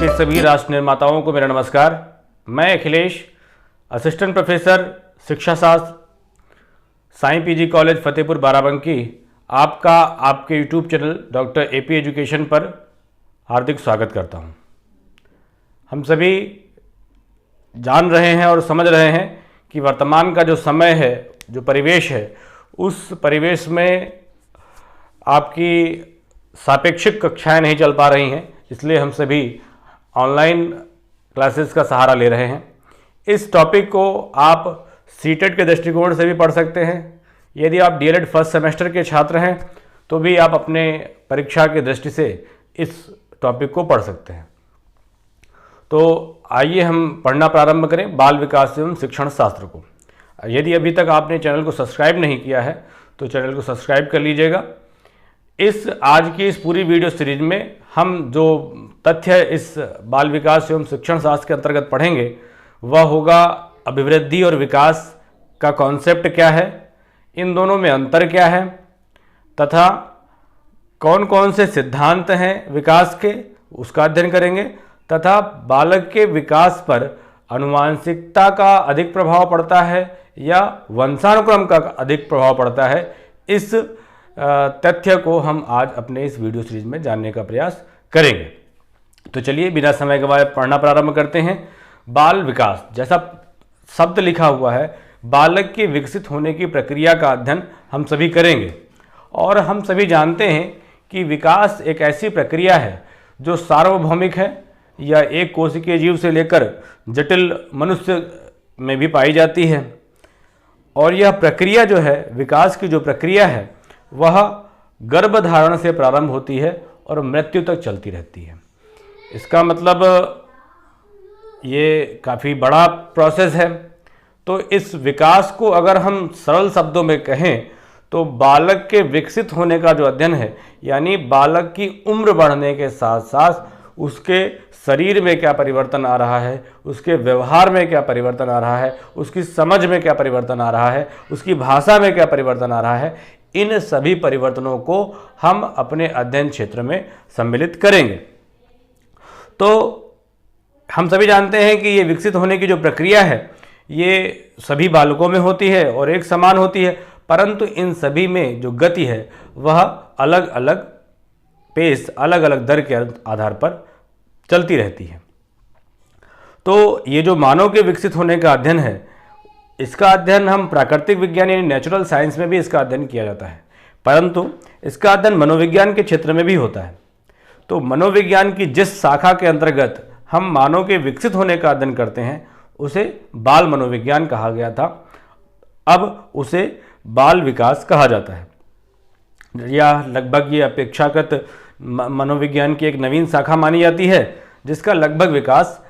के सभी राष्ट्र निर्माताओं को मेरा नमस्कार। मैं अखिलेश, असिस्टेंट प्रोफेसर शिक्षा शास्त्र, साईं पीजी कॉलेज फतेहपुर बाराबंकी, आपका आपके YouTube channel doctor AP education पर हार्दिक स्वागत करता हूं। हम सभी जान रहे हैं और समझ रहे हैं कि वर्तमान का जो समय है, जो परिवेश है, उस परिवेश में आपकी सापेक्षिक कक्षाएं नहीं चल पा रही हैं, इसलिए हम सभी ऑनलाइन क्लासेस का सहारा ले रहे हैं। इस टॉपिक को आप सीटेट के दृष्टिकोण से भी पढ़ सकते हैं। यदि आप डीएलएड फर्स्ट सेमेस्टर के छात्र हैं तो भी आप अपने परीक्षा की दृष्टि से इस टॉपिक को पढ़ सकते हैं। तो आइए हम पढ़ना प्रारंभ करें बाल विकास एवं शिक्षण शास्त्र को। यदि अभी तक आपने चैनल को सब्सक्राइब नहीं किया है तो चैनल को सब्सक्राइब कर लीजिएगा। आज की इस पूरी वीडियो सीरीज में हम जो तथ्य इस बाल विकास एवं शिक्षण शास्त्र के अंतर्गत पढ़ेंगे वह होगा अभिवृद्धि और विकास का कॉन्सेप्ट क्या है, इन दोनों में अंतर क्या है, तथा कौन कौन से सिद्धांत हैं विकास के, उसका अध्ययन करेंगे, तथा बालक के विकास पर आनुवांशिकता का अधिक प्रभाव पड़ता है या वंशानुक्रम का अधिक प्रभाव पड़ता है। इस तथ्य को हम आज अपने इस वीडियो सीरीज में जानने का प्रयास करेंगे। तो चलिए बिना समय गवाए पढ़ना प्रारंभ करते हैं। बाल विकास, जैसा शब्द लिखा हुआ है, बालक के विकसित होने की प्रक्रिया का अध्ययन हम सभी करेंगे। और हम सभी जानते हैं कि विकास एक ऐसी प्रक्रिया है जो सार्वभौमिक है या एक कोशिकीय जीव से लेकर जटिल मनुष्य में भी पाई जाती है। और यह प्रक्रिया जो है, विकास की जो प्रक्रिया है, वह गर्भधारण से प्रारंभ होती है और मृत्यु तक चलती रहती है। इसका मतलब ये काफ़ी बड़ा प्रोसेस है। तो इस विकास को अगर हम सरल शब्दों में कहें तो बालक के विकसित होने का जो अध्ययन है, यानी बालक की उम्र बढ़ने के साथ साथ उसके शरीर में क्या परिवर्तन आ रहा है, उसके व्यवहार में क्या परिवर्तन आ रहा है, उसकी समझ में क्या परिवर्तन आ रहा है, उसकी भाषा में क्या परिवर्तन आ रहा है, इन सभी परिवर्तनों को हम अपने अध्ययन क्षेत्र में सम्मिलित करेंगे। तो हम सभी जानते हैं कि ये विकसित होने की जो प्रक्रिया है ये सभी बालकों में होती है और एक समान होती है, परंतु इन सभी में जो गति है वह अलग अलग पेस, अलग अलग दर के आधार पर चलती रहती है। तो ये जो मानव के विकसित होने का अध्ययन है, इसका अध्ययन हम प्राकृतिक विज्ञान यानी नेचुरल साइंस में भी इसका अध्ययन किया जाता है, परंतु इसका अध्ययन मनोविज्ञान के क्षेत्र में भी होता है। तो मनोविज्ञान की जिस शाखा के अंतर्गत हम मानव के विकसित होने का अध्ययन करते हैं उसे बाल मनोविज्ञान कहा गया था, अब उसे बाल विकास कहा जाता है। या लगभग ये अपेक्षाकृत मनोविज्ञान की एक नवीन शाखा मानी जाती है जिसका लगभग विकास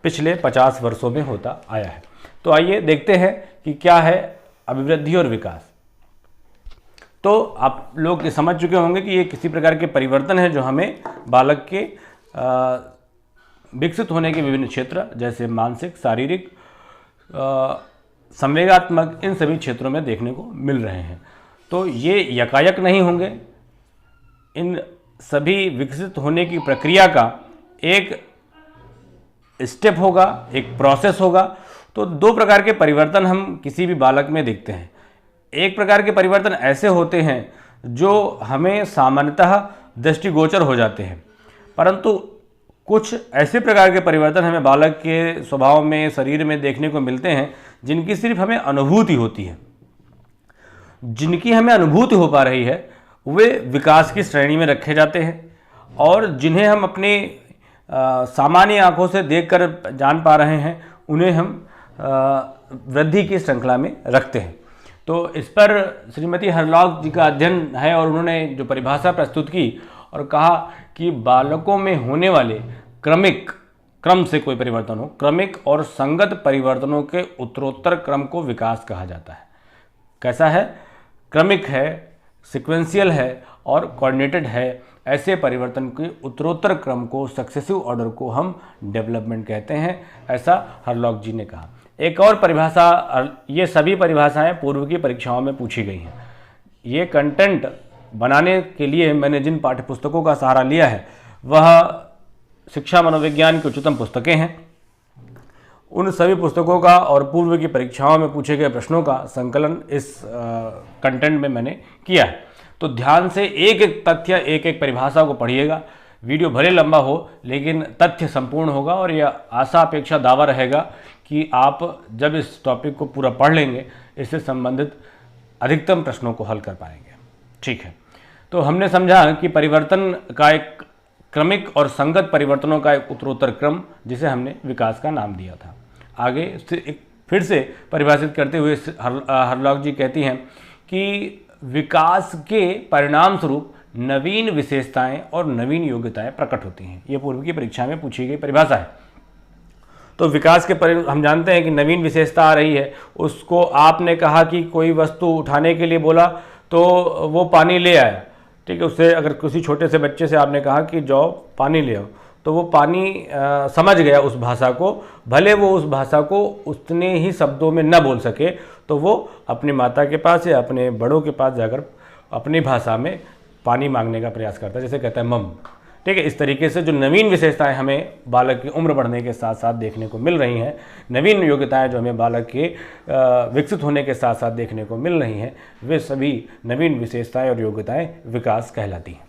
पिछले 50 वर्षों में होता आया है। तो आइए देखते हैं कि क्या है अभिवृद्धि और विकास। तो आप लोग ये समझ चुके होंगे कि ये किसी प्रकार के परिवर्तन है जो हमें बालक के विकसित होने के विभिन्न क्षेत्र जैसे मानसिक, शारीरिक, संवेगात्मक, इन सभी क्षेत्रों में देखने को मिल रहे हैं। तो ये यकायक नहीं होंगे, इन सभी विकसित होने की प्रक्रिया का एक स्टेप होगा, एक प्रोसेस होगा। तो दो प्रकार के परिवर्तन हम किसी भी बालक में देखते हैं। एक प्रकार के परिवर्तन ऐसे होते हैं जो हमें सामान्यतः दृष्टिगोचर हो जाते हैं, परंतु कुछ ऐसे प्रकार के परिवर्तन हमें बालक के स्वभाव में, शरीर में देखने को मिलते हैं जिनकी सिर्फ हमें अनुभूति होती है। जिनकी हमें अनुभूति हो पा रही है वे विकास की श्रेणी में रखे जाते हैं, और जिन्हें हम अपनी सामान्य आंखों से देखकर जान पा रहे हैं उन्हें हम वृद्धि की श्रृंखला में रखते हैं। तो इस पर श्रीमती हरलॉग जी का अध्ययन है और उन्होंने जो परिभाषा प्रस्तुत की और कहा कि बालकों में होने वाले क्रम से कोई परिवर्तन हो, क्रमिक और संगत परिवर्तनों के उत्तरोत्तर क्रम को विकास कहा जाता है। कैसा है? क्रमिक है, सिक्वेंशियल है और कोऑर्डिनेटेड है। ऐसे परिवर्तन के उत्तरोत्तर क्रम को, सक्सेसिव ऑर्डर को हम डेवलपमेंट कहते हैं, ऐसा हरलॉग जी ने कहा। एक और परिभाषा, ये सभी परिभाषाएं पूर्व की परीक्षाओं में पूछी गई हैं। ये कंटेंट बनाने के लिए मैंने जिन पाठ्यपुस्तकों का सहारा लिया है वह शिक्षा मनोविज्ञान की उच्चतम पुस्तकें हैं। उन सभी पुस्तकों का और पूर्व की परीक्षाओं में पूछे गए प्रश्नों का संकलन इस कंटेंट में मैंने किया है। तो ध्यान से एक एक तथ्य, एक एक परिभाषा को पढ़िएगा। वीडियो भले लंबा हो लेकिन तथ्य संपूर्ण होगा और यह आशा अपेक्षा दावा रहेगा कि आप जब इस टॉपिक को पूरा पढ़ लेंगे इससे संबंधित अधिकतम प्रश्नों को हल कर पाएंगे। ठीक है, तो हमने समझा कि परिवर्तन का एक क्रमिक और संगत परिवर्तनों का एक उत्तरोत्तर क्रम, जिसे हमने विकास का नाम दिया था। आगे फिर से परिभाषित करते हुए हरलॉक जी कहती हैं कि विकास के परिणाम स्वरूप नवीन विशेषताएं और नवीन योग्यताएं प्रकट होती हैं। ये पूर्व की परीक्षा में पूछी गई परिभाषा है। तो विकास के हम जानते हैं कि नवीन विशेषता आ रही है। उसको आपने कहा कि कोई वस्तु उठाने के लिए बोला तो वो पानी ले आया, ठीक है। उससे अगर किसी छोटे से बच्चे से आपने कहा कि जाओ पानी ले आओ, तो वो पानी समझ गया उस भाषा को, भले वो उस भाषा को उतने ही शब्दों में न बोल सके, तो वो अपनी माता के पास या अपने बड़ों के पास जाकर अपनी भाषा में पानी मांगने का प्रयास करता है, जैसे कहता है मम, ठीक है। इस तरीके से जो नवीन विशेषताएं हमें बालक की उम्र बढ़ने के साथ साथ देखने को मिल रही हैं, नवीन योग्यताएं जो हमें बालक के विकसित होने के साथ साथ देखने को मिल रही हैं, वे सभी नवीन विशेषताएं और योग्यताएं विकास कहलाती हैं।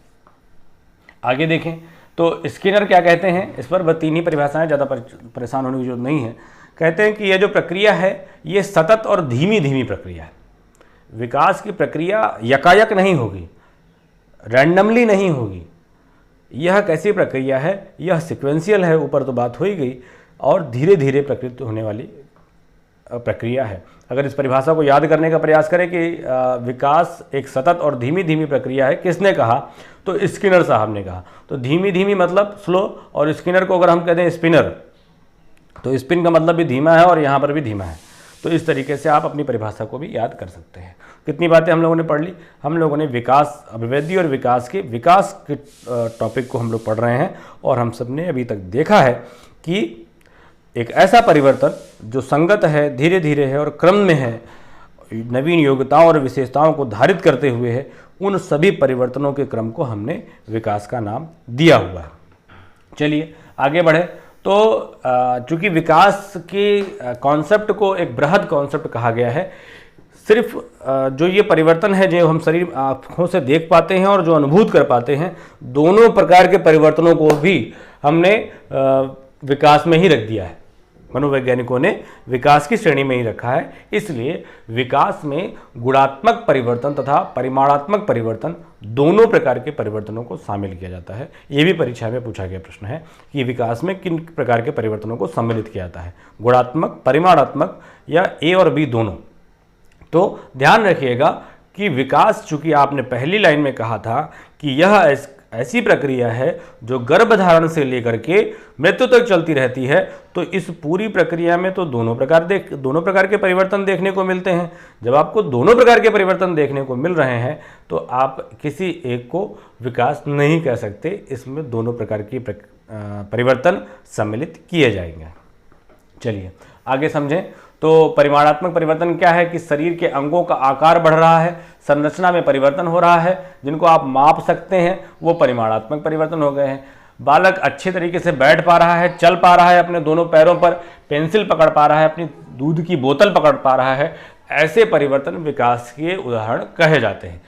आगे देखें तो स्किनर क्या कहते हैं, इस पर बस 3 ही परिभाषाएं, ज़्यादा परेशान होने की जरूरत नहीं है। कहते हैं कि यह जो प्रक्रिया है ये सतत और धीमी धीमी प्रक्रिया है। विकास की प्रक्रिया यकायक नहीं होगी, रैंडमली नहीं होगी। यह कैसी प्रक्रिया है, यह सिक्वेंशियल है, ऊपर तो बात हो ही गई, और धीरे धीरे प्रकृत होने वाली प्रक्रिया है। अगर इस परिभाषा को याद करने का प्रयास करें कि विकास एक सतत और धीमी धीमी प्रक्रिया है, किसने कहा, तो स्किनर साहब ने कहा। तो धीमी धीमी मतलब स्लो, और स्किनर को अगर हम कहते हैं स्पिनर, तो स्पिन का मतलब भी धीमा है और यहाँ पर भी धीमा है। तो इस तरीके से आप अपनी परिभाषा को भी याद कर सकते हैं। कितनी बातें हम लोगों ने पढ़ ली। हम लोगों ने विकास, अभिवृद्धि और विकास के टॉपिक को हम लोग पढ़ रहे हैं, और हम सब ने अभी तक देखा है कि एक ऐसा परिवर्तन जो संगत है, धीरे धीरे है और क्रम में है, नवीन योग्यताओं और विशेषताओं को धारित करते हुए है, उन सभी परिवर्तनों के क्रम को हमने विकास का नाम दिया हुआ है। चलिए आगे बढ़े। तो चूंकि विकास के कॉन्सेप्ट को एक बृहद कॉन्सेप्ट कहा गया है, सिर्फ जो ये परिवर्तन है जो हम शरीर आँखों से देख पाते हैं और जो अनुभूत कर पाते हैं, दोनों प्रकार के परिवर्तनों को भी हमने विकास में ही रख दिया है। मनोवैज्ञानिकों ने विकास की श्रेणी में ही रखा है। इसलिए विकास में गुणात्मक परिवर्तन तथा परिमाणात्मक परिवर्तन, दोनों प्रकार के परिवर्तनों को शामिल किया जाता है। ये भी परीक्षा में पूछा गया प्रश्न है कि विकास में किन प्रकार के परिवर्तनों को सम्मिलित किया जाता है, गुणात्मक, परिमाणात्मक या ए और बी दोनों। तो ध्यान रखिएगा कि विकास, चूंकि आपने पहली लाइन में कहा था कि यह ऐसी प्रक्रिया है जो गर्भधारण से लेकर के मृत्यु तक चलती रहती है, तो इस पूरी प्रक्रिया में तो दोनों प्रकार के परिवर्तन देखने को मिलते हैं। जब आपको दोनों प्रकार के परिवर्तन देखने को मिल रहे हैं तो आप किसी एक को विकास नहीं कह सकते, इसमें दोनों प्रकार की परिवर्तन सम्मिलित किए जाएंगे। चलिए आगे समझें। तो परिमाणात्मक परिवर्तन क्या है कि शरीर के अंगों का आकार बढ़ रहा है, संरचना में परिवर्तन हो रहा है, जिनको आप माप सकते हैं, वो परिमाणात्मक परिवर्तन हो गए हैं। बालक अच्छे तरीके से बैठ पा रहा है, चल पा रहा है अपने दोनों पैरों पर, पेंसिल पकड़ पा रहा है, अपनी दूध की बोतल पकड़ पा रहा है, ऐसे परिवर्तन विकास के उदाहरण कहे जाते हैं।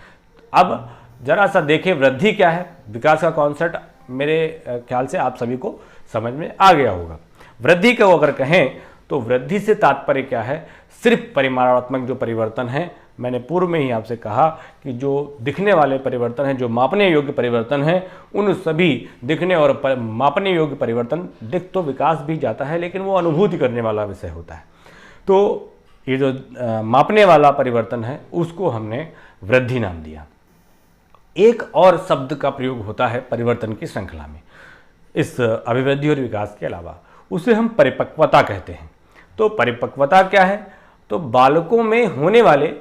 अब जरा सा देखें वृद्धि क्या है। विकास का कॉन्सेप्ट मेरे ख्याल से आप सभी को समझ में आ गया होगा। वृद्धि को अगर कहें तो वृद्धि से तात्पर्य क्या है, सिर्फ परिमाणात्मक जो परिवर्तन है। मैंने पूर्व में ही आपसे कहा कि जो दिखने वाले परिवर्तन हैं, जो मापने योग्य परिवर्तन हैं, उन सभी दिखने और मापने योग्य परिवर्तन, दिख तो विकास भी जाता है लेकिन वो अनुभूति करने वाला विषय होता है। तो ये जो मापने वाला परिवर्तन है उसको हमने वृद्धि नाम दिया। एक और शब्द का प्रयोग होता है परिवर्तन की श्रृंखला में इस अभिवृद्धि और विकास के अलावा, उसे हम परिपक्वता कहते हैं। तो परिपक्वता क्या है, तो बालकों में होने वाले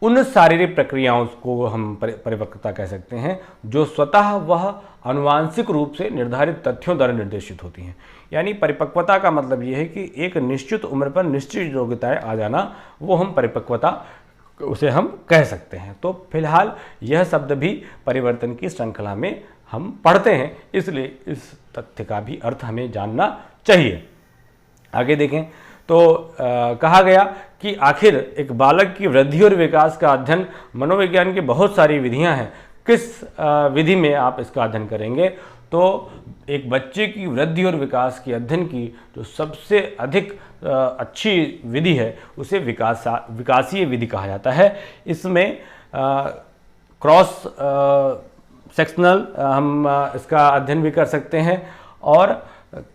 उन शारीरिक प्रक्रियाओं को हम परिपक्वता कह सकते हैं जो स्वतः वह आनुवांशिक रूप से निर्धारित तथ्यों द्वारा निर्देशित होती हैं। यानी परिपक्वता का मतलब यह है कि एक निश्चित उम्र पर निश्चित योग्यताएं आ जाना, वो हम परिपक्वता उसे हम कह सकते हैं। तो फिलहाल यह शब्द भी परिवर्तन की श्रृंखला में हम पढ़ते हैं, इसलिए इस तथ्य का भी अर्थ हमें जानना चाहिए। आगे देखें तो कहा गया कि आखिर एक बालक की वृद्धि और विकास का अध्ययन, मनोविज्ञान की बहुत सारी विधियां हैं, किस विधि में आप इसका अध्ययन करेंगे? तो एक बच्चे की वृद्धि और विकास के अध्ययन की जो सबसे अधिक अच्छी विधि है उसे विकासीय विधि कहा जाता है। इसमें क्रॉस सेक्शनल हम इसका अध्ययन भी कर सकते हैं और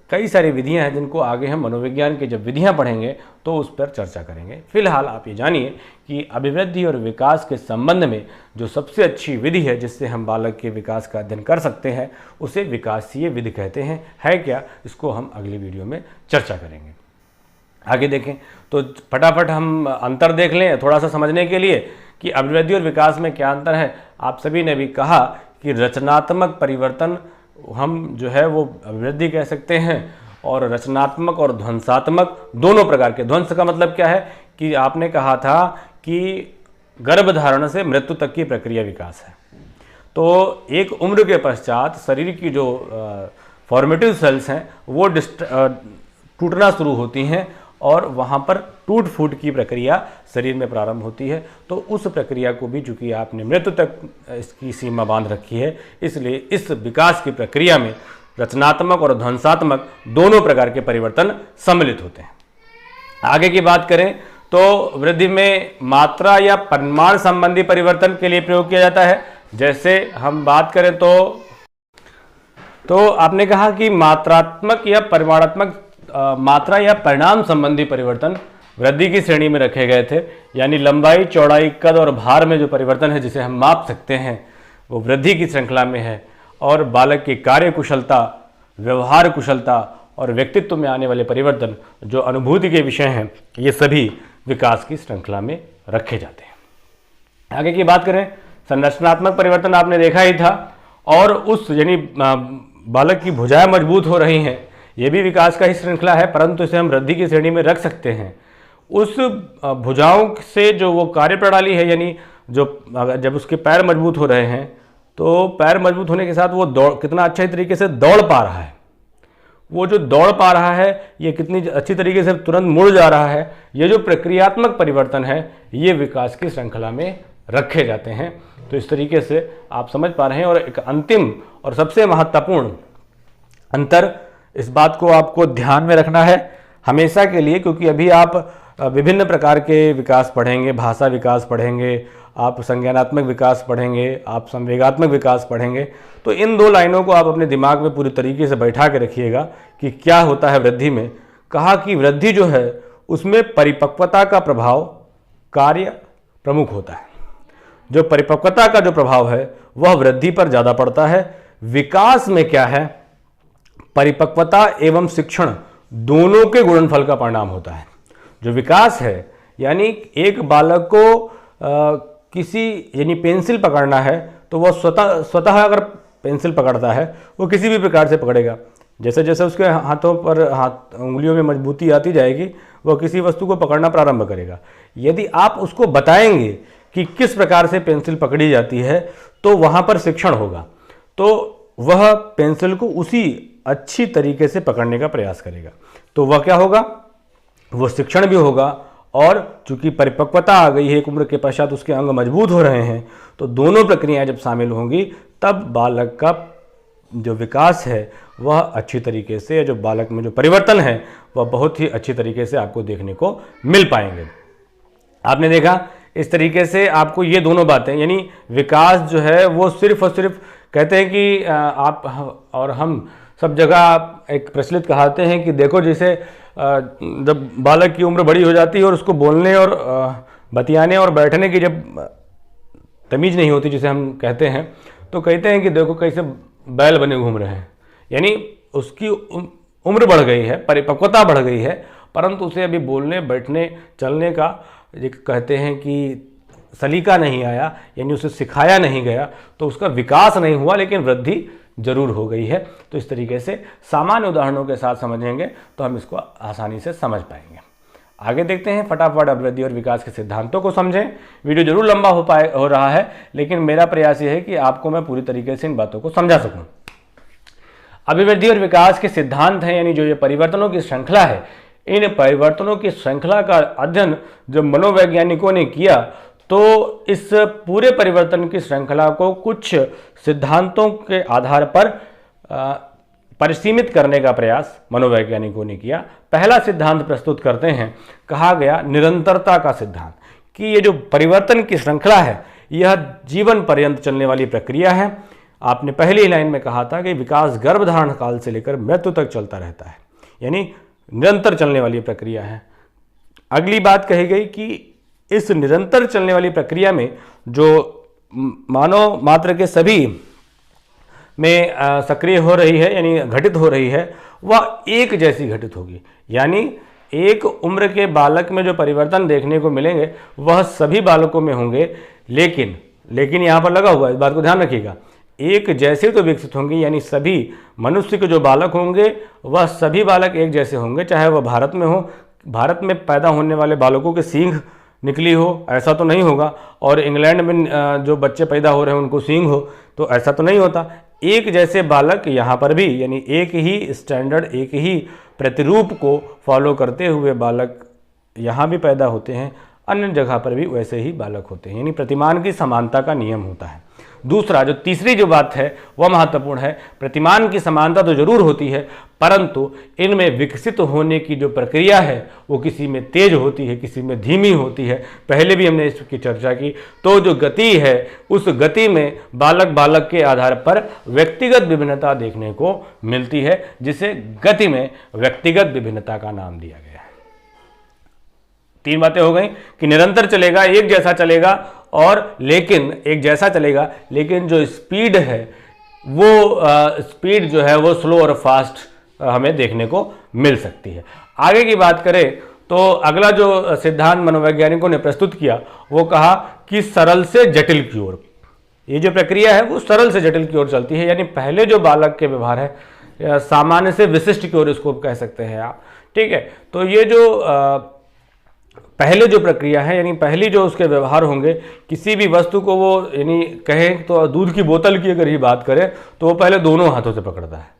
कई सारी विधियां हैं जिनको आगे हम मनोविज्ञान की जब विधियां पढ़ेंगे तो उस पर चर्चा करेंगे। फिलहाल आप ये जानिए कि अभिवृद्धि और विकास के संबंध में जो सबसे अच्छी विधि है जिससे हम बालक के विकास का अध्ययन कर सकते हैं उसे विकासीय विधि कहते हैं। है क्या, इसको हम अगली वीडियो में चर्चा करेंगे। आगे देखें तो फटाफट हम अंतर देख लें थोड़ा सा समझने के लिए कि अभिवृद्धि और विकास में क्या अंतर है। आप सभी ने भी कहा कि रचनात्मक परिवर्तन हम जो है वो अभिवृद्धि कह सकते हैं और रचनात्मक और ध्वंसात्मक दोनों प्रकार के। ध्वंस का मतलब क्या है कि आपने कहा था कि गर्भधारण से मृत्यु तक की प्रक्रिया विकास है। तो एक उम्र के पश्चात शरीर की जो फॉर्मेटिव सेल्स हैं वो टूटना शुरू होती हैं और वहाँ पर टूट फूट की प्रक्रिया शरीर में प्रारंभ होती है। तो उस प्रक्रिया को भी चूँकि आपने मृत्यु तक इसकी सीमा बांध रखी है, इसलिए इस विकास की प्रक्रिया में रचनात्मक और ध्वंसात्मक दोनों प्रकार के परिवर्तन सम्मिलित होते हैं। आगे की बात करें तो वृद्धि में मात्रा या परिमाण संबंधी परिवर्तन के लिए प्रयोग किया जाता है। जैसे हम बात करें तो आपने कहा कि मात्रात्मक या परिमाणात्मक मात्रा या परिणाम संबंधी परिवर्तन वृद्धि की श्रेणी में रखे गए थे। यानी लंबाई, चौड़ाई, कद और भार में जो परिवर्तन है जिसे हम माप सकते हैं वो वृद्धि की श्रृंखला में है। और बालक की कार्य कुशलता, व्यवहार कुशलता और व्यक्तित्व में आने वाले परिवर्तन जो अनुभूति के विषय हैं ये सभी विकास की श्रृंखला में रखे जाते हैं। आगे की बात करें, संरचनात्मक परिवर्तन आपने देखा ही था और उस यानी बालक की भुजाएं मजबूत हो रही हैं, ये भी विकास का ही श्रृंखला है, परंतु इसे हम वृद्धि की श्रेणी में रख सकते हैं। उस भुजाओं से जो वो कार्य प्रणाली है, यानी जो जब उसके पैर मजबूत हो रहे हैं तो पैर मजबूत होने के साथ वो कितना अच्छे तरीके से दौड़ पा रहा है, वो जो दौड़ पा रहा है ये कितनी अच्छी तरीके से तुरंत मुड़ जा रहा है, ये जो प्रक्रियात्मक परिवर्तन है ये विकास की श्रृंखला में रखे जाते हैं। तो इस तरीके से आप समझ पा रहे हैं। और एक अंतिम और सबसे महत्वपूर्ण अंतर, इस बात को आपको ध्यान में रखना है हमेशा के लिए, क्योंकि अभी आप विभिन्न प्रकार के विकास पढ़ेंगे, भाषा विकास पढ़ेंगे, आप संज्ञानात्मक विकास पढ़ेंगे, आप संवेगात्मक विकास पढ़ेंगे। तो इन दो लाइनों को आप अपने दिमाग में पूरी तरीके से बैठा के रखिएगा कि क्या होता है वृद्धि में। कहा कि वृद्धि जो है उसमें परिपक्वता का प्रभाव कार्य प्रमुख होता है। जो परिपक्वता का जो प्रभाव है वह वृद्धि पर ज़्यादा पड़ता है। विकास में क्या है, परिपक्वता एवं शिक्षण दोनों के गुणनफल का परिणाम होता है। जो विकास है यानी एक बालक को किसी यानी पेंसिल पकड़ना है तो वह स्वतः अगर पेंसिल पकड़ता है वो किसी भी प्रकार से पकड़ेगा। जैसे जैसे उसके हाथों पर उंगलियों में मजबूती आती जाएगी वह किसी वस्तु को पकड़ना प्रारंभ करेगा। यदि आप उसको बताएंगे कि किस प्रकार से पेंसिल पकड़ी जाती है तो वहाँ पर शिक्षण होगा, तो वह पेंसिल को उसी अच्छी तरीके से पकड़ने का प्रयास करेगा। तो वह क्या होगा, वो शिक्षण भी होगा। और चूंकि परिपक्वता आ गई है, एक उम्र के पश्चात उसके अंग मजबूत हो रहे हैं, तो दोनों प्रक्रियाएं जब शामिल होंगी तब बालक का जो विकास है वह अच्छी तरीके से, जो बालक में जो परिवर्तन है वह बहुत ही अच्छी तरीके से आपको देखने को मिल पाएंगे। आपने देखा इस तरीके से आपको ये दोनों बातें, यानी विकास जो है वो सिर्फ और सिर्फ कहते हैं कि आप और हम सब जगह एक प्रचलित कहावतें हैं कि देखो जैसे जब बालक की उम्र बड़ी हो जाती है और उसको बोलने और बतियाने और बैठने की जब तमीज़ नहीं होती जिसे हम कहते हैं, तो कहते हैं कि देखो कैसे बैल बने घूम रहे हैं। यानी उसकी उम्र बढ़ गई है, परिपक्वता बढ़ गई है, परंतु उसे अभी बोलने बैठने चलने का कहते हैं कि सलीका नहीं आया, यानी उसे सिखाया नहीं गया, तो उसका विकास नहीं हुआ लेकिन वृद्धि जरूर हो गई है। तो इस तरीके से सामान्य उदाहरणों के साथ समझेंगे तो हम इसको आसानी से समझ पाएंगे। आगे देखते हैं, फटाफट अभिवृद्धि और विकास के सिद्धांतों को समझें। वीडियो जरूर लंबा हो रहा है, लेकिन मेरा प्रयास यह है कि आपको मैं पूरी तरीके से इन बातों को समझा सकूं। अभिवृद्धि और विकास के सिद्धांत हैं, यानी जो ये परिवर्तनों की श्रृंखला है, इन परिवर्तनों की श्रृंखला का अध्ययन जब मनोवैज्ञानिकों ने किया तो इस पूरे परिवर्तन की श्रृंखला को कुछ सिद्धांतों के आधार पर परिसीमित करने का प्रयास मनोवैज्ञानिकों ने किया। पहला सिद्धांत प्रस्तुत करते हैं, कहा गया निरंतरता का सिद्धांत, कि ये जो परिवर्तन की श्रृंखला है यह जीवन पर्यंत चलने वाली प्रक्रिया है। आपने पहली लाइन में कहा था कि विकास गर्भधारण काल से लेकर मृत्यु तक चलता रहता है, यानी निरंतर चलने वाली प्रक्रिया है। अगली बात कही गई कि इस निरंतर चलने वाली प्रक्रिया में जो मानव मात्र के सभी में सक्रिय हो रही है, यानी घटित हो रही है, वह एक जैसी घटित होगी। यानी एक उम्र के बालक में जो परिवर्तन देखने को मिलेंगे वह सभी बालकों में होंगे, लेकिन यहाँ पर लगा हुआ है, इस बात को ध्यान रखिएगा, एक जैसे तो विकसित होंगे, यानी सभी मनुष्य के जो बालक होंगे वह सभी बालक एक जैसे होंगे, चाहे वह भारत में हो। भारत में पैदा होने वाले बालकों के सींग निकली हो ऐसा तो नहीं होगा, और इंग्लैंड में जो बच्चे पैदा हो रहे हैं उनको सींग हो, तो ऐसा तो नहीं होता। एक जैसे बालक यहाँ पर भी, यानी एक ही स्टैंडर्ड, एक ही प्रतिरूप को फॉलो करते हुए बालक यहाँ भी पैदा होते हैं, अन्य जगह पर भी वैसे ही बालक होते हैं, यानी प्रतिमान की समानता का नियम होता है। दूसरा, जो तीसरी जो बात है वह महत्वपूर्ण है, प्रतिमान की समानता तो जरूर होती है, परंतु इनमें विकसित होने की जो प्रक्रिया है वो किसी में तेज होती है, किसी में धीमी होती है। पहले भी हमने इसकी चर्चा की। तो जो गति है उस गति में बालक बालक के आधार पर व्यक्तिगत विभिन्नता देखने को मिलती है, जिसे गति में व्यक्तिगत विभिन्नता का नाम दिया गया है। तीन बातें हो गई कि निरंतर चलेगा, एक जैसा चलेगा, और लेकिन एक जैसा चलेगा, लेकिन जो स्पीड है वो स्पीड जो है वो स्लो और फास्ट हमें देखने को मिल सकती है। आगे की बात करें तो अगला जो सिद्धांत मनोवैज्ञानिकों ने प्रस्तुत किया वो कहा कि सरल से जटिल की ओर, ये जो प्रक्रिया है वो सरल से जटिल की ओर चलती है। यानी पहले जो बालक के व्यवहार है सामान्य से विशिष्ट की ओर इसको कह सकते हैं आप, ठीक है। तो ये जो पहले जो प्रक्रिया है, यानी पहली जो उसके व्यवहार होंगे, किसी भी वस्तु को वो, यानी कहें तो दूध की बोतल की अगर ही बात करें तो वो पहले दोनों हाथों से पकड़ता है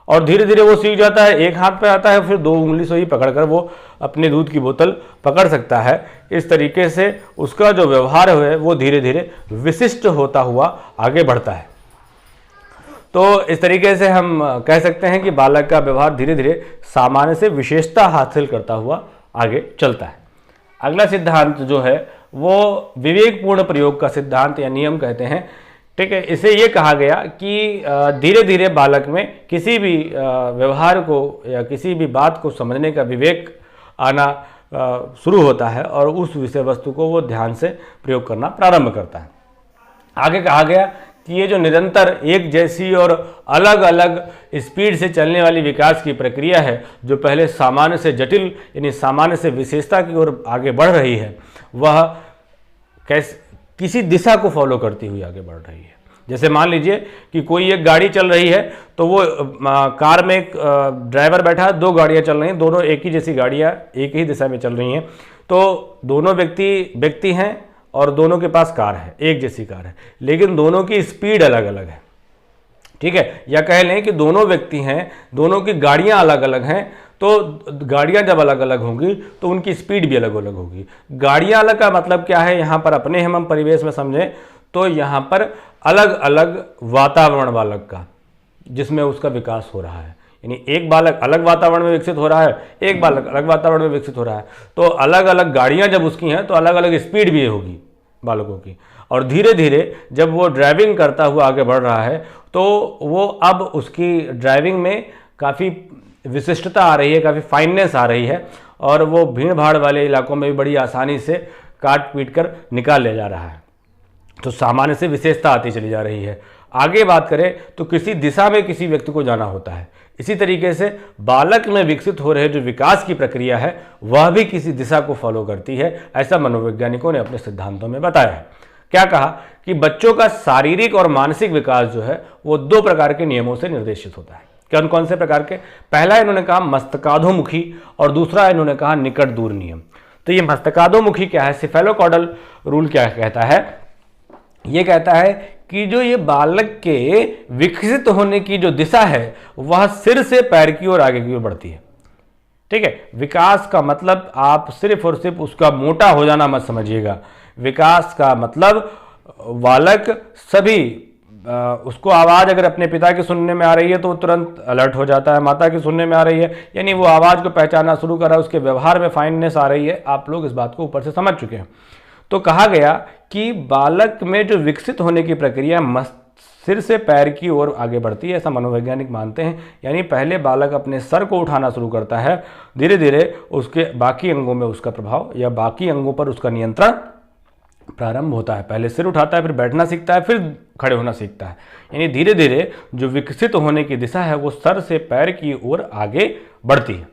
और धीरे धीरे वो सीख जाता है, एक हाथ पे आता है, फिर दो उंगली से ही पकड़कर वो अपने दूध की बोतल पकड़ सकता है। इस तरीके से उसका जो व्यवहार है वो धीरे धीरे विशिष्ट होता हुआ आगे बढ़ता है। तो इस तरीके से हम कह सकते हैं कि बालक का व्यवहार धीरे धीरे सामान्य से विशेषता हासिल करता हुआ आगे चलता है। अगला सिद्धांत जो है वो विवेकपूर्ण प्रयोग का सिद्धांत या नियम कहते हैं, ठीक है। इसे ये कहा गया कि धीरे धीरे बालक में किसी भी व्यवहार को या किसी भी बात को समझने का विवेक आना शुरू होता है और उस विषय वस्तु को वो ध्यान से प्रयोग करना प्रारंभ करता है। आगे कहा गया कि ये जो निरंतर एक जैसी और अलग अलग स्पीड से चलने वाली विकास की प्रक्रिया है, जो पहले सामान्य से जटिल यानी सामान्य से विशेषता की ओर आगे बढ़ रही है, वह किसी दिशा को फॉलो करती हुई आगे बढ़ रही है। जैसे मान लीजिए कि कोई एक गाड़ी चल रही है, तो वो कार में एक ड्राइवर बैठा है, दो गाड़ियां चल रही हैं, दोनों एक ही जैसी गाड़ियां एक ही दिशा में चल रही हैं, तो दोनों व्यक्ति हैं और दोनों के पास कार है, एक जैसी कार है, लेकिन दोनों की स्पीड अलग अलग है, ठीक है। या कह लें कि दोनों व्यक्ति हैं, दोनों की गाड़ियां अलग अलग हैं, तो गाड़ियां जब अलग अलग होंगी तो उनकी स्पीड भी अलग अलग होगी। गाड़ियां अलग का मतलब क्या है, यहाँ पर अपने हम परिवेश में समझें तो यहाँ पर अलग अलग वातावरण बालक का जिसमें उसका विकास हो रहा है, यानी एक बालक अलग वातावरण में विकसित हो रहा है, एक बालक अलग वातावरण में विकसित हो रहा है, तो अलग अलग गाड़ियां जब उसकी हैं तो अलग अलग स्पीड भी होगी बालकों की। और धीरे धीरे जब वो ड्राइविंग करता हुआ आगे बढ़ रहा है तो वो अब उसकी ड्राइविंग में काफ़ी विशिष्टता आ रही है, काफ़ी फाइननेस आ रही है, और वो भीड़ भाड़ वाले इलाकों में भी बड़ी आसानी से काट पीट कर निकाल ले जा रहा है। तो सामान्य से विशेषता आती चली जा रही है। आगे बात करें तो किसी दिशा में किसी व्यक्ति को जाना होता है। इसी तरीके से बालक में विकसित हो रहे जो विकास की प्रक्रिया है वह भी किसी दिशा को फॉलो करती है, ऐसा मनोवैज्ञानिकों ने अपने सिद्धांतों में बताया है। क्या कहा कि बच्चों का शारीरिक और मानसिक विकास जो है वो दो प्रकार के नियमों से निर्देशित होता है। कौन कौन से प्रकार के? पहला इन्होंने कहा मस्तकाधोमुखी और दूसरा इन्होंने कहा निकट दूर नियम। तो ये मस्तकाधोमुखी क्या है? सिफेलोकॉडल रूल क्या कहता है? ये कहता है कि जो ये बालक के विकसित होने की जो दिशा है वह सिर से पैर की ओर आगे की ओर बढ़ती है। ठीक है, विकास का मतलब आप सिर्फ और सिर्फ उसका मोटा हो जाना मत समझिएगा। विकास का मतलब बालक सभी उसको आवाज़ अगर अपने पिता की सुनने में आ रही है तो तुरंत अलर्ट हो जाता है, माता की सुनने में आ रही है यानी वो आवाज़ को पहचानना शुरू कर रहा है, उसके व्यवहार में फाइननेस आ रही है। आप लोग इस बात को ऊपर से समझ चुके हैं। तो कहा गया कि बालक में जो विकसित होने की प्रक्रिया सिर से पैर की ओर आगे बढ़ती है, ऐसा मनोवैज्ञानिक मानते हैं। यानी पहले बालक अपने सर को उठाना शुरू करता है, धीरे धीरे उसके बाकी अंगों में उसका प्रभाव या बाकी अंगों पर उसका नियंत्रण प्रारंभ होता है। पहले सिर उठाता है, फिर बैठना सीखता है, फिर खड़े होना सीखता है। यानी धीरे धीरे जो विकसित होने की दिशा है वो सर से पैर की ओर आगे बढ़ती है।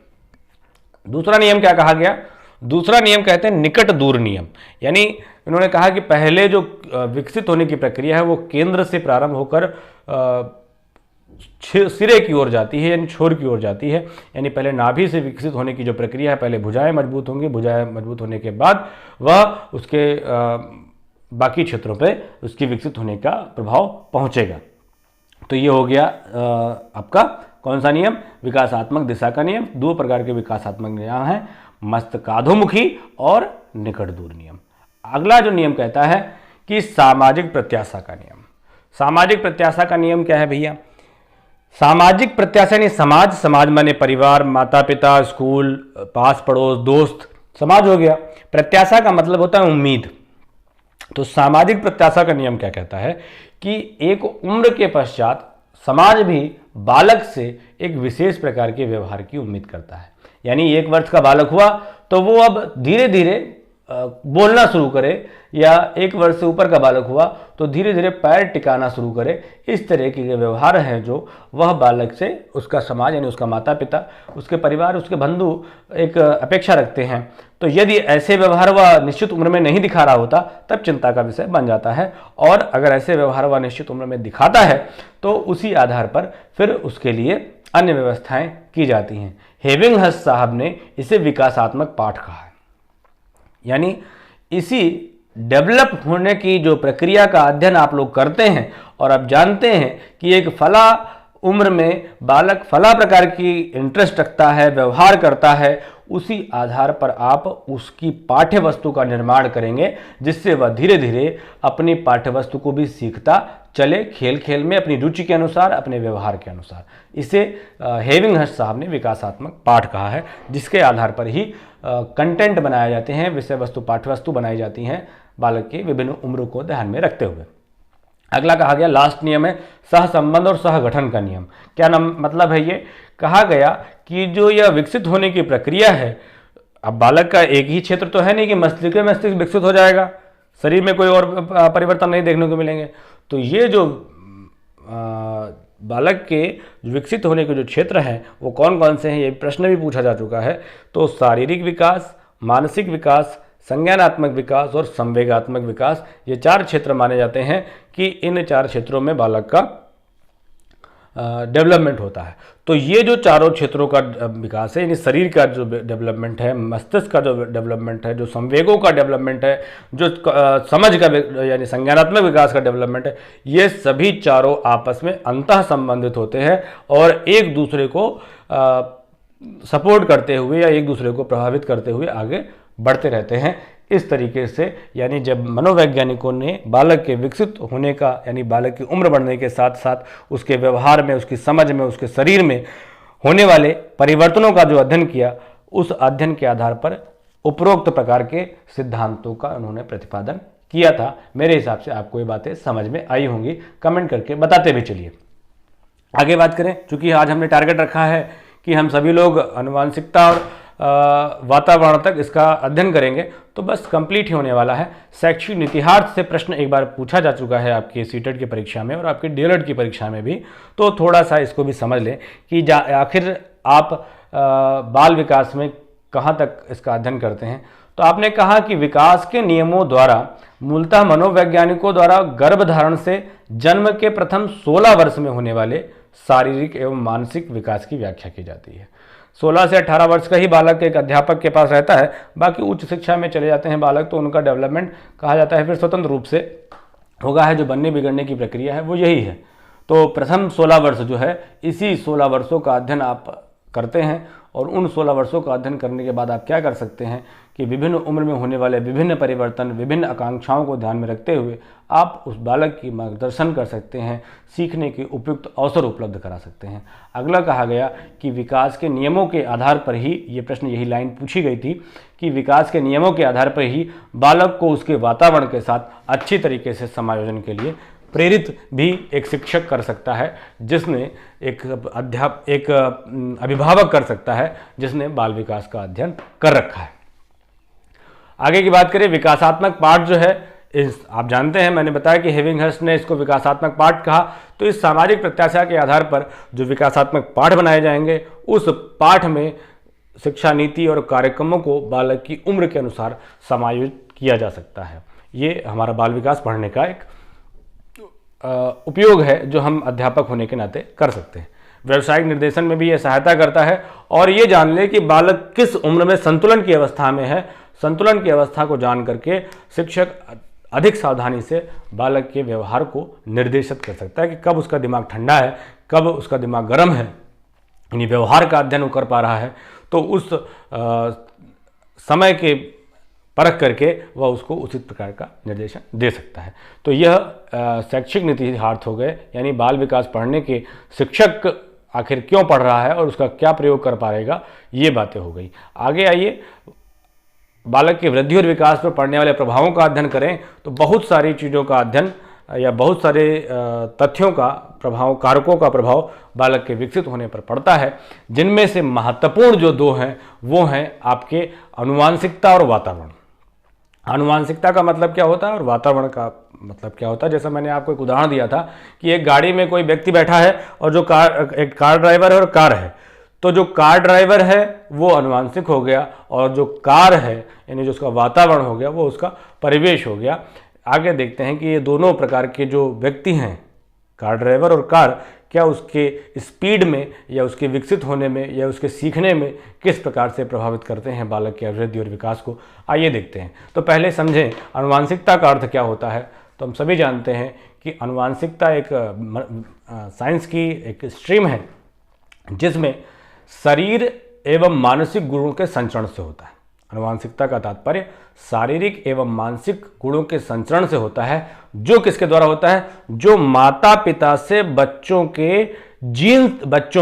दूसरा नियम क्या कहा गया? दूसरा नियम कहते हैं निकट दूर नियम। यानी इन्होंने कहा कि पहले जो विकसित होने की प्रक्रिया है वो केंद्र से प्रारंभ होकर सिरे की ओर जाती है, यानी छोर की ओर जाती है। यानी पहले नाभि से विकसित होने की जो प्रक्रिया है, पहले भुजाएं मजबूत होंगी, भुजाएं मजबूत होने के बाद वह उसके बाकी क्षेत्रों पे उसकी विकसित होने का प्रभाव पहुंचेगा। तो ये हो गया आपका कौन सा नियम? विकासात्मक दिशा का नियम। दो प्रकार के विकासात्मक नियम हैं, मस्तकाधोमुखी और निकट दूर नियम। अगला जो नियम कहता है कि सामाजिक प्रत्याशा का नियम। सामाजिक प्रत्याशा का नियम क्या है भैया? सामाजिक प्रत्याशा यानी समाज, समाज माने परिवार, माता पिता, स्कूल, पास पड़ोस, दोस्त, समाज हो गया। प्रत्याशा का मतलब होता है उम्मीद। तो सामाजिक प्रत्याशा का नियम क्या कहता है कि एक उम्र के पश्चात समाज भी बालक से एक विशेष प्रकार के व्यवहार की उम्मीद करता है। यानी 1 वर्ष का बालक हुआ तो वो अब धीरे धीरे बोलना शुरू करे, या 1 वर्ष से ऊपर का बालक हुआ तो धीरे धीरे पैर टिकाना शुरू करे। इस तरह के व्यवहार हैं जो वह बालक से उसका समाज यानी उसका माता पिता, उसके परिवार, उसके बंधु एक अपेक्षा रखते हैं। तो यदि ऐसे व्यवहार वह निश्चित उम्र में नहीं दिखा रहा होता तब चिंता का विषय बन जाता है, और अगर ऐसे व्यवहार वह निश्चित उम्र में दिखाता है तो उसी आधार पर फिर उसके लिए अन्य व्यवस्थाएं की जाती हैं। हेविंगहस साहब ने इसे विकासात्मक पाठ कहा है। यानी इसी डेवलप होने की जो प्रक्रिया का अध्ययन आप लोग करते हैं और आप जानते हैं कि एक फला उम्र में बालक फला प्रकार की इंटरेस्ट रखता है, व्यवहार करता है, उसी आधार पर आप उसकी पाठ्य वस्तु का निर्माण करेंगे जिससे वह धीरे धीरे अपनी पाठ्य वस्तु को भी सीखता चले, खेल खेल में अपनी रुचि के अनुसार, अपने व्यवहार के अनुसार। इसे हेविंगहस साहब ने विकासात्मक पाठ कहा है, जिसके आधार पर ही कंटेंट बनाए जाते हैं, विषय वस्तु पाठ्य वस्तु बनाई जाती हैं बालक के विभिन्न उम्र को ध्यान में रखते हुए। अगला कहा गया, लास्ट नियम है सहसंबंध और सहगठन का नियम। क्या मतलब है ये? कहा गया कि जो यह विकसित होने की प्रक्रिया है, अब बालक का एक ही क्षेत्र तो है नहीं कि मस्तिष्क विकसित हो जाएगा, शरीर में कोई और परिवर्तन नहीं देखने को मिलेंगे। तो ये जो बालक के विकसित होने के जो क्षेत्र हैं वो कौन कौन से हैं, ये प्रश्न भी पूछा जा चुका है। तो शारीरिक विकास, मानसिक विकास, संज्ञानात्मक विकास और संवेगात्मक विकास, ये 4 क्षेत्र माने जाते हैं कि इन 4 क्षेत्रों में बालक का डेवलपमेंट होता है। तो ये जो चारों क्षेत्रों का विकास है, यानी शरीर का जो डेवलपमेंट है, मस्तिष्क का जो डेवलपमेंट है, जो संवेगों का डेवलपमेंट है, जो समझ का यानी संज्ञानात्मक विकास का डेवलपमेंट है, ये सभी चारों आपस में अंतः संबंधित होते हैं और एक दूसरे को सपोर्ट करते हुए या एक दूसरे को प्रभावित करते हुए आगे बढ़ते रहते हैं। इस तरीके से यानी जब मनोवैज्ञानिकों ने बालक के विकसित होने का यानी बालक की उम्र बढ़ने के साथ साथ उसके व्यवहार में, उसकी समझ में, उसके शरीर में होने वाले परिवर्तनों का जो अध्ययन किया, उस अध्ययन के आधार पर उपरोक्त प्रकार के सिद्धांतों का उन्होंने प्रतिपादन किया था। मेरे हिसाब से आपको ये बातें समझ में आई होंगी, कमेंट करके बताते भी चलिए। आगे बात करें, चूंकि आज हमने टारगेट रखा है कि हम सभी लोग आनुवांशिकता और वातावरण तक इसका अध्ययन करेंगे, तो बस कंप्लीट ही होने वाला है। शैक्षिक नीतिहार्थ से प्रश्न एक बार पूछा जा चुका है आपकी सीटेट की परीक्षा में और आपकी डीएलएड की परीक्षा में भी, तो थोड़ा सा इसको भी समझ लें कि आखिर आप बाल विकास में कहाँ तक इसका अध्ययन करते हैं। तो आपने कहा कि विकास के नियमों द्वारा मूलतः मनोवैज्ञानिकों द्वारा गर्भधारण से जन्म के प्रथम 16 वर्ष में होने वाले शारीरिक एवं मानसिक विकास की व्याख्या की जाती है। 16 से 18 वर्ष का ही बालक एक अध्यापक के पास रहता है। बाकी उच्च शिक्षा में चले जाते हैं बालक तो उनका डेवलपमेंट कहा जाता है फिर स्वतंत्र रूप से होगा है। जो बनने बिगड़ने की प्रक्रिया है वो यही है। तो प्रथम 16 वर्ष जो है, इसी 16 वर्षों का अध्ययन आप करते हैं और उन 16 वर्षों का अध्ययन करने के बाद आप क्या कर सकते हैं कि विभिन्न उम्र में होने वाले विभिन्न परिवर्तन, विभिन्न आकांक्षाओं को ध्यान में रखते हुए आप उस बालक की मार्गदर्शन कर सकते हैं, सीखने के उपयुक्त अवसर उपलब्ध करा सकते हैं। अगला कहा गया कि विकास के नियमों के आधार पर ही, ये प्रश्न यही लाइन पूछी गई थी कि विकास के नियमों के आधार पर ही बालक को उसके वातावरण के साथ अच्छी तरीके से समायोजन के लिए प्रेरित भी एक शिक्षक कर सकता है, जिसने एक अभिभावक कर सकता है जिसने बाल विकास का अध्ययन कर रखा है। आगे की बात करें, विकासात्मक पाठ जो है, आप जानते हैं मैंने बताया कि हेविंगहर्स्ट ने इसको विकासात्मक पाठ कहा। तो इस सामाजिक प्रत्याशा के आधार पर जो विकासात्मक पाठ बनाए जाएंगे, उस पाठ में शिक्षा नीति और कार्यक्रमों को बालक की उम्र के अनुसार समायोजित किया जा सकता है। ये हमारा बाल विकास पढ़ने का एक उपयोग है जो हम अध्यापक होने के नाते कर सकते हैं। व्यवसायिक निर्देशन में भी ये सहायता करता है और ये जान ले कि बालक किस उम्र में संतुलन की अवस्था में है। संतुलन की अवस्था को जान करके शिक्षक अधिक सावधानी से बालक के व्यवहार को निर्देशित कर सकता है कि कब उसका दिमाग ठंडा है, कब उसका दिमाग गर्म है, यानी व्यवहार का अध्ययन वो कर पा रहा है। तो उस समय के परख करके वह उसको उचित प्रकार का निर्देशन दे सकता है। तो यह शैक्षिक नीतिहार्थ हो गए, यानी बाल विकास पढ़ने के शिक्षक आखिर क्यों पढ़ रहा है और उसका क्या प्रयोग कर पाएगा, ये बातें हो गई। आगे आइए, बालक की वृद्धि और विकास पर पड़ने वाले प्रभावों का अध्ययन करें तो बहुत सारी चीज़ों का अध्ययन या बहुत सारे तथ्यों का प्रभाव, कारकों का प्रभाव बालक के विकसित होने पर पड़ता है, जिनमें से महत्वपूर्ण जो दो हैं वो हैं आपके अनुवांशिकता और वातावरण। आनुवांशिकता का मतलब क्या होता है और वातावरण का मतलब क्या होता है। जैसा मैंने आपको एक उदाहरण दिया था कि एक गाड़ी में कोई व्यक्ति बैठा है और जो एक कार ड्राइवर है और कार है, तो जो कार ड्राइवर है वो अनुवांशिक हो गया और जो कार है यानी जो उसका वातावरण हो गया वो उसका परिवेश हो गया। आगे देखते हैं कि ये दोनों प्रकार के जो व्यक्ति हैं, कार ड्राइवर और कार, क्या उसके स्पीड में या उसके विकसित होने में या उसके सीखने में किस प्रकार से प्रभावित करते हैं बालक की वृद्धि और विकास को। आइए देखते हैं। तो पहले समझें आनुवांशिकता का अर्थ क्या होता है। तो हम सभी जानते हैं कि आनुवांशिकता एक साइंस की एक स्ट्रीम है जिसमें शरीर एवं मानसिक गुणों के संचरण से होता है। आनुवांशिकता का तात्पर्य शारीरिक एवं मानसिक गुणों के संचरण से होता है। जो किसके द्वारा होता है? जो माता पिता से बच्चों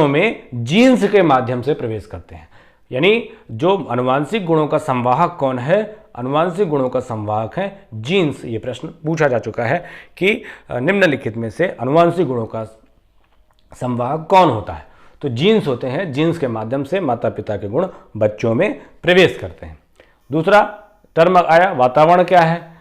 में जीन्स के माध्यम से प्रवेश करते हैं। यानी जो आनुवांशिक गुणों का संवाहक कौन है? आनुवांशिक गुणों का संवाहक है जीन्स। ये प्रश्न पूछा जा चुका है कि निम्नलिखित में से आनुवांशिक गुणों का संवाहक कौन होता है? तो जीन्स होते हैं। जीन्स के माध्यम से माता पिता के गुण बच्चों में प्रवेश करते हैं। दूसरा टर्म आया वातावरण। क्या है?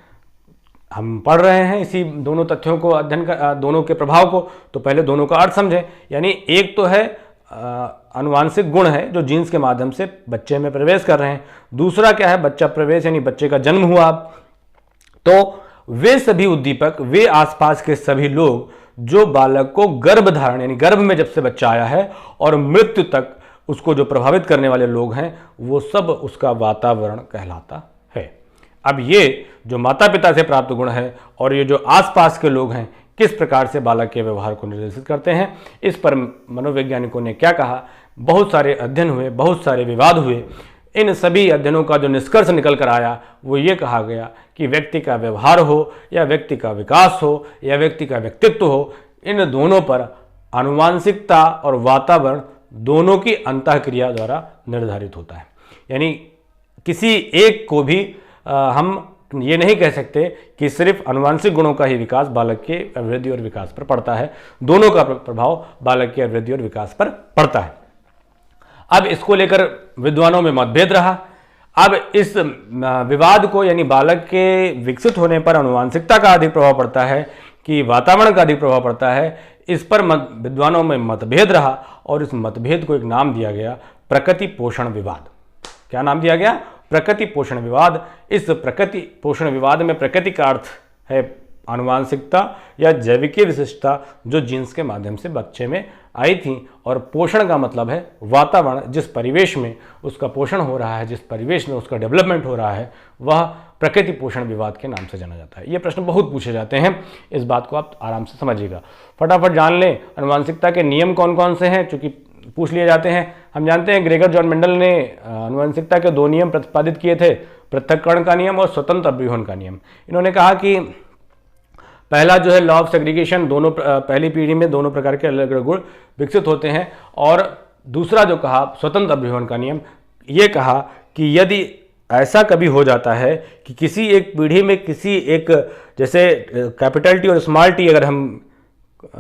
हम पढ़ रहे हैं इसी दोनों तथ्यों को अध्ययन कर, दोनों के प्रभाव को। तो पहले दोनों का अर्थ समझें। यानी एक तो है आनुवांशिक गुण है जो जीन्स के माध्यम से बच्चे में प्रवेश कर रहे हैं। दूसरा क्या है? बच्चा प्रवेश, यानी बच्चे का जन्म हुआ। तो वे सभी उद्दीपक, वे आसपास के सभी लोग जो बालक को गर्भ धारण यानी गर्भ में जब से बच्चा आया है और मृत्यु तक उसको जो प्रभावित करने वाले लोग हैं, वो सब उसका वातावरण कहलाता है। अब ये जो माता पिता से प्राप्त गुण है और ये जो आसपास के लोग हैं, किस प्रकार से बालक के व्यवहार को निर्देशित करते हैं, इस पर मनोवैज्ञानिकों ने क्या कहा। बहुत सारे अध्ययन हुए, बहुत सारे विवाद हुए। इन सभी अध्ययनों का जो निष्कर्ष निकल कर आया वो ये कहा गया कि व्यक्ति का व्यवहार हो या व्यक्ति का विकास हो या व्यक्ति का व्यक्तित्व हो, इन दोनों पर आनुवांशिकता और वातावरण दोनों की अंतःक्रिया द्वारा निर्धारित होता है। यानी किसी एक को भी हम ये नहीं कह सकते कि सिर्फ आनुवांशिक गुणों का ही विकास बालक के वृद्धि और विकास पर पड़ता है। दोनों का प्रभाव बालक के वृद्धि और विकास पर पड़ता है। अब इसको लेकर विद्वानों में मतभेद रहा। अब इस विवाद को, यानी बालक के विकसित होने पर आनुवांशिकता का अधिक प्रभाव पड़ता है कि वातावरण का अधिक प्रभाव पड़ता है, इस पर विद्वानों में मतभेद रहा और इस मतभेद को एक नाम दिया गया प्रकृति पोषण विवाद। क्या नाम दिया गया? प्रकृति पोषण विवाद। इस प्रकृति पोषण विवाद में प्रकृति का अर्थ है आनुवांशिकता या जैविकीय विशिष्टता जो जीन्स के माध्यम से बच्चे में आई थी। और पोषण का मतलब है वातावरण, जिस परिवेश में उसका पोषण हो रहा है, जिस परिवेश में उसका डेवलपमेंट हो रहा है, वह प्रकृति पोषण विवाद के नाम से जाना जाता है। ये प्रश्न बहुत पूछे जाते हैं, इस बात को आप आराम से समझिएगा। फटाफट जान लें आनुवांशिकता के नियम कौन कौन से हैं, चूंकि पूछ लिए जाते हैं। हम जानते हैं ग्रेगर जॉन मेंडल ने आनुवंशिकता के 2 नियम प्रतिपादित किए थे, पृथक्करण का नियम और स्वतंत्र अभिरोहण का नियम। इन्होंने कहा कि पहला जो है लॉ ऑफ सेग्रीगेशन, दोनों पहली पीढ़ी में दोनों प्रकार के अलग अलग गुण विकसित होते हैं। और दूसरा जो कहा स्वतंत्र अभिरोहण का नियम, ये कहा कि यदि ऐसा कभी हो जाता है कि किसी एक पीढ़ी में किसी एक, जैसे कैपिटल टी और स्मॉल टी अगर हम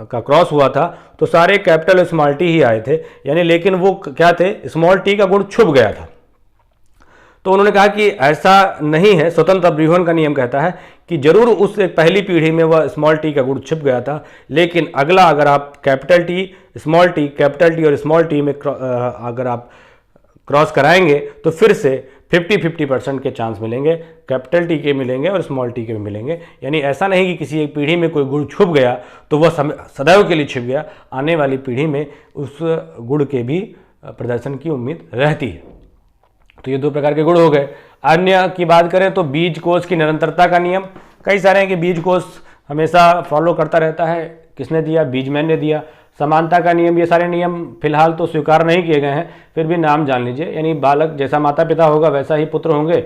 का क्रॉस हुआ था तो सारे कैपिटल और स्मॉल टी ही आए थे, यानी लेकिन वो क्या थे, स्मॉल टी का गुण छुप गया था। तो उन्होंने कहा कि ऐसा नहीं है। स्वतंत्र अभिरोहण का नियम कहता है कि जरूर उस एक पहली पीढ़ी में वह स्मॉल टी का गुण छुप गया था, लेकिन अगला अगर आप capital T, small T, capital T और स्मॉल टी में अगर आप क्रॉस कराएंगे तो फिर से 50-50% के चांस मिलेंगे, कैपिटल टी के मिलेंगे और स्मॉल टी के भी मिलेंगे। यानी ऐसा नहीं कि किसी एक पीढ़ी में कोई गुण छुप गया तो वह सदैव के लिए छुप गया, आने वाली पीढ़ी में उस गुण के भी प्रदर्शन की उम्मीद रहती है। तो ये 2 प्रकार के गुण हो गए। अन्य की बात करें तो बीज कोष की निरंतरता का नियम, कई सारे हैं कि बीज कोष हमेशा फॉलो करता रहता है। किसने दिया? बीजमैन ने दिया। समानता का नियम, ये सारे नियम फिलहाल तो स्वीकार नहीं किए गए हैं, फिर भी नाम जान लीजिए। यानी बालक जैसा माता पिता होगा वैसा ही पुत्र होंगे,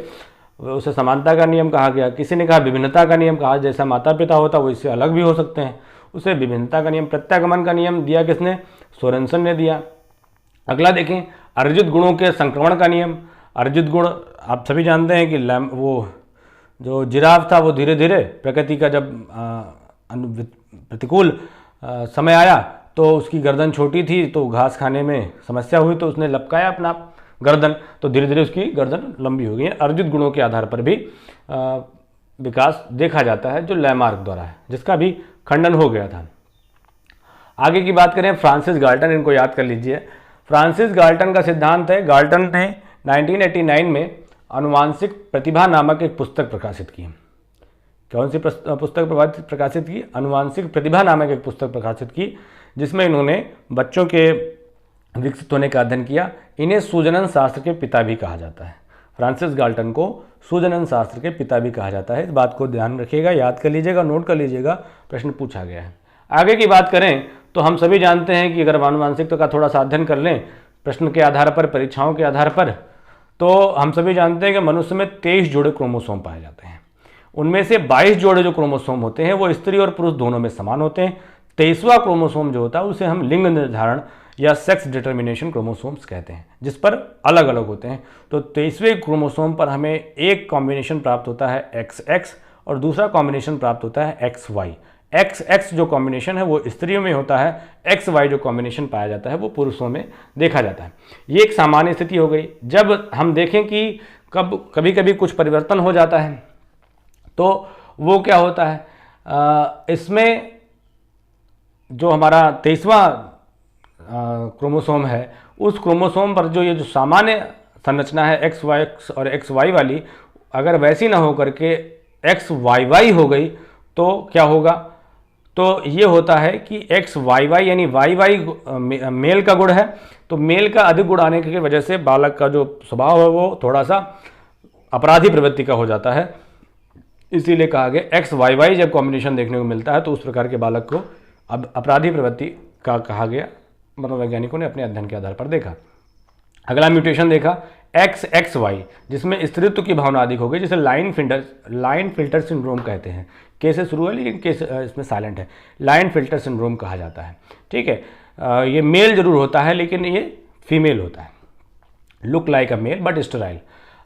उसे समानता का नियम कहा गया। किसी ने कहा विभिन्नता का नियम, कहा जैसा माता पिता होता वो इससे अलग भी हो सकते हैं, उसे विभिन्नता का नियम। प्रत्यागमन का नियम दिया किसने? सोरेनसन ने दिया। अगला देखें अर्जित गुणों के संक्रमण का नियम। अर्जित गुण आप सभी जानते हैं कि वो जो जिराफ था वो धीरे धीरे प्रकृति का जब प्रतिकूल समय आया तो उसकी गर्दन छोटी थी तो घास खाने में समस्या हुई, तो उसने लपकाया अपना गर्दन, तो धीरे धीरे उसकी गर्दन लंबी हो गई है। अर्जित गुणों के आधार पर भी विकास देखा जाता है जो लैमार्क द्वारा है, जिसका भी खंडन हो गया था। आगे की बात करें फ्रांसिस गाल्टन, इनको याद कर लीजिए। फ्रांसिस गाल्टन का सिद्धांत है, गाल्टन ने 1989 में आनुवांशिक प्रतिभा नामक एक पुस्तक प्रकाशित की। कौन सी पुस्तक प्रकाशित की? आनुवांशिक प्रतिभा नामक एक पुस्तक प्रकाशित की, जिसमें इन्होंने बच्चों के विकसित होने का अध्ययन किया। इन्हें सूजनन शास्त्र के पिता भी कहा जाता है। फ्रांसिस गाल्टन को सूजनन शास्त्र के पिता भी कहा जाता है। इस बात को ध्यान रखिएगा, याद कर लीजिएगा, नोट कर लीजिएगा, प्रश्न पूछा गया है। आगे की बात करें तो हम सभी जानते हैं कि अगर आनुवांशिकता का थोड़ा सा अध्ययन कर लें प्रश्न के आधार पर, परीक्षाओं के आधार पर, तो हम सभी जानते हैं कि मनुष्य में 23 जोड़े क्रोमोसोम पाए जाते हैं। उनमें से 22 जोड़े जो क्रोमोसोम होते हैं वो स्त्री और पुरुष दोनों में समान होते हैं। 23वां क्रोमोसोम जो होता है उसे हम लिंग निर्धारण या सेक्स डिटर्मिनेशन क्रोमोसोम्स कहते हैं, जिस पर अलग अलग होते हैं। तो 23वें क्रोमोसोम पर हमें एक कॉम्बिनेशन प्राप्त होता है XX और दूसरा कॉम्बिनेशन प्राप्त होता है XY। XX जो कॉम्बिनेशन है वो स्त्रियों में होता है, XY जो कॉम्बिनेशन पाया जाता है वो पुरुषों में देखा जाता है। ये एक सामान्य स्थिति हो गई। जब हम देखें कि कभी कभी कुछ परिवर्तन हो जाता है तो वो क्या होता है, इसमें जो हमारा 23वां क्रोमोसोम है उस क्रोमोसोम पर जो ये जो सामान्य संरचना है XX और XY वाली, अगर वैसी ना हो करके XYY हो गई तो क्या होगा? तो ये होता है कि XYY यानी YY मेल का गुण है, तो मेल का अधिक गुण आने की वजह से बालक का जो स्वभाव है वो थोड़ा सा अपराधी प्रवृत्ति का हो जाता है। इसीलिए कहा गया XYY जब कॉम्बिनेशन देखने को मिलता है तो उस प्रकार के बालक को अब अपराधी प्रवृत्ति का कहा गया, मनोवैज्ञानिकों ने अपने अध्ययन के आधार पर देखा। अगला म्यूटेशन देखा XXY, जिसमें स्त्रीत्व की भावना अधिक हो गई, जिसे लाइन फिल्टर सिंड्रोम कहते हैं। के से शुरू है लेकिन के इसमें साइलेंट है, लाइन फिल्टर सिंड्रोम कहा जाता है। ठीक है, ये मेल जरूर होता है लेकिन ये फीमेल होता है, look like a male but sterile.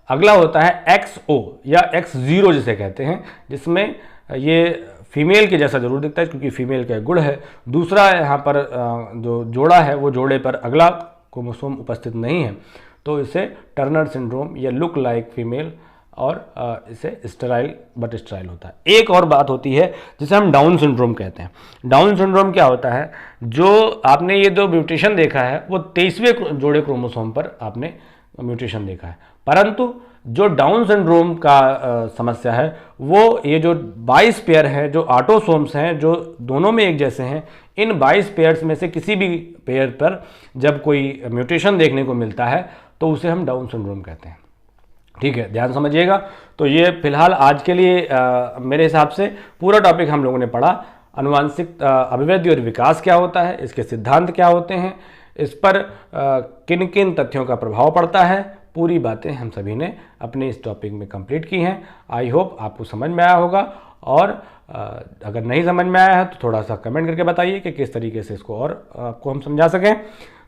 अगला होता है XO या X0 जिसे कहते हैं, जिसमें ये फीमेल के जैसा जरूर दिखता है क्योंकि फीमेल का गुण है। दूसरा यहाँ पर जो जोड़ा है वो जोड़े पर अगला क्रोमोसोम उपस्थित नहीं है, तो इसे टर्नर सिंड्रोम या लुक लाइक फीमेल और इसे स्टेराइल बट स्टेराइल होता है। एक और बात होती है जिसे हम डाउन सिंड्रोम कहते हैं। डाउन सिंड्रोम क्या होता है? जो आपने ये दो म्यूटेशन देखा है वो 23वें जोड़े क्रोमोसोम पर आपने म्यूटेशन देखा है, परंतु जो डाउन सिंड्रोम का समस्या है वो ये जो 22 पेयर है, जो ऑटोसोम्स हैं, जो दोनों में एक जैसे हैं, इन 22 पेयर्स में से किसी भी पेयर पर जब कोई म्यूटेशन देखने को मिलता है तो उसे हम डाउन सिंड्रोम कहते हैं। ठीक है, ध्यान समझिएगा। तो ये फिलहाल आज के लिए मेरे हिसाब से पूरा टॉपिक हम लोगों ने पढ़ा। अनुवांशिक अभिवृद्धि और विकास क्या होता है, इसके सिद्धांत क्या होते हैं, इस पर किन किन तथ्यों का प्रभाव पड़ता है, पूरी बातें हम सभी ने अपने इस टॉपिक में कंप्लीट की हैं। आई होप आपको समझ में आया होगा, और अगर नहीं समझ में आया है तो थोड़ा सा कमेंट करके बताइए कि किस तरीके से इसको और आपको हम समझा सकें।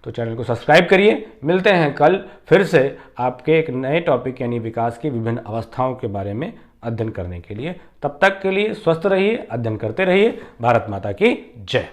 तो चैनल को सब्सक्राइब करिए। मिलते हैं कल फिर से आपके एक नए टॉपिक यानी विकास की विभिन्न अवस्थाओं के बारे में अध्ययन करने के लिए। तब तक के लिए स्वस्थ रहिए, अध्ययन करते रहिए। भारत माता की जय।